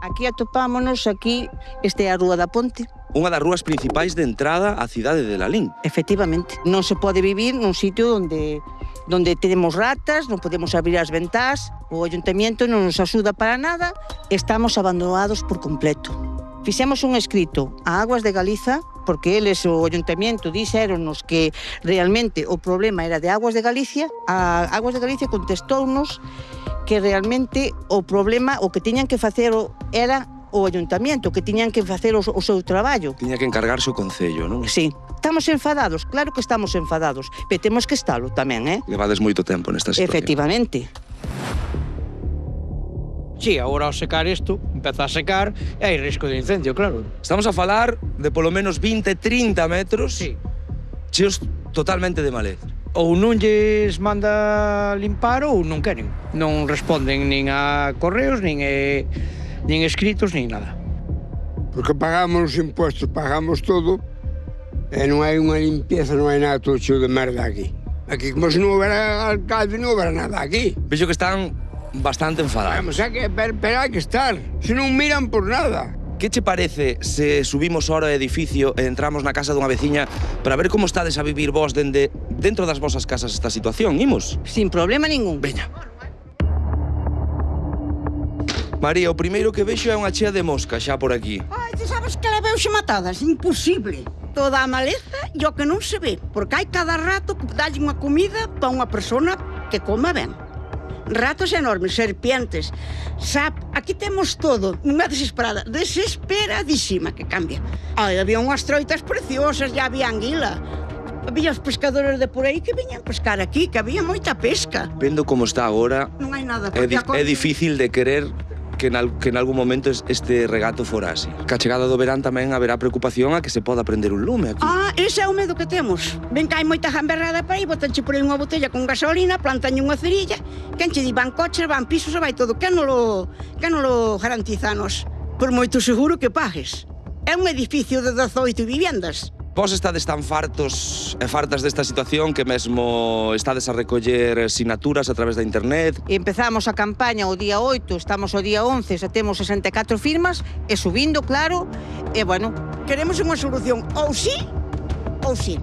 Aquí atopámonos, esta é a Rúa da Ponte. Unha das rúas principais de entrada á cidade de Lalín. Efectivamente, non se pode vivir nun sitio onde temos ratas, non podemos abrir as ventás, o Ayuntamiento non nos axuda para nada, estamos abandonados por completo. Fixemos un escrito a Aguas de Galiza, porque eles, o Ayuntamiento, dixéronnos que realmente o problema era de Aguas de Galicia. A Aguas de Galicia contestounos que realmente o problema, o que tiñan que facer era o Ayuntamiento, que tiñan que facer o seu traballo. Tiña que encargarse o Concello, non? Sí. Estamos enfadados, claro que estamos enfadados, pero temos que estalo tamén, Levades moito tempo nesta situación. Efectivamente. Sí, agora ao secar isto, empeza a secar e hai risco de incendio, claro. Estamos a falar de polo menos 20-30 metros, Sí. cheos totalmente de maleza. Ou non lles manda limpar ou non queren. Non responden nin a correos, nin escritos, nin nada. Porque pagamos os impuestos, pagamos todo, e non hai unha limpieza, non hai nada, todo cheo de merda aquí. Aquí, como se non houbera alcalde, non houbera nada aquí. Vexo que están bastante enfadados. Vamos, pero hai que estar, se non miran por nada. Que che parece se subimos ahora ao edificio e entramos na casa dunha veciña para ver como estades a vivir vos dentro das vosas casas esta situación? Imos? Sin problema ningún. Veña. María, o primeiro que vexo é unha chea de mosca xa por aquí. Ai, ti sabes que la veuxe matadas? Imposible. Toda a maleza e o que non se ve, porque hai cada rato que dalle unha comida para unha persona que coma ben. Ratos enormes, serpientes, aquí temos todo, unha desesperada, desesperadísima que cambia. Ai, había unhas troitas preciosas, ya había anguila. Había os pescadores de por aí que viñan pescar aquí, que había moita pesca. Vendo como está agora, Non hai nada. é difícil de querer que en algún momento este regato fora así. Que a chegada do verán tamén haberá preocupación a que se poda prender un lume aquí. Ese é o medo que temos. Ven que hai moita gamberrada para aí, botanche por aí unha botella con gasolina, plantañe unha cerilla, quen che di van coches, van pisos e vai todo. Quen non lo garantizanos? Por moito seguro que pagues. É un edificio de 18 viviendas. Vos estades tan fartos e fartas desta situación que mesmo estades a recoller sinaturas a través da internet. Empezamos a campaña o día 8, estamos o día 11, xa temos 64 firmas, e subindo, claro, e bueno. Queremos unha solución, ou sí, ou sí.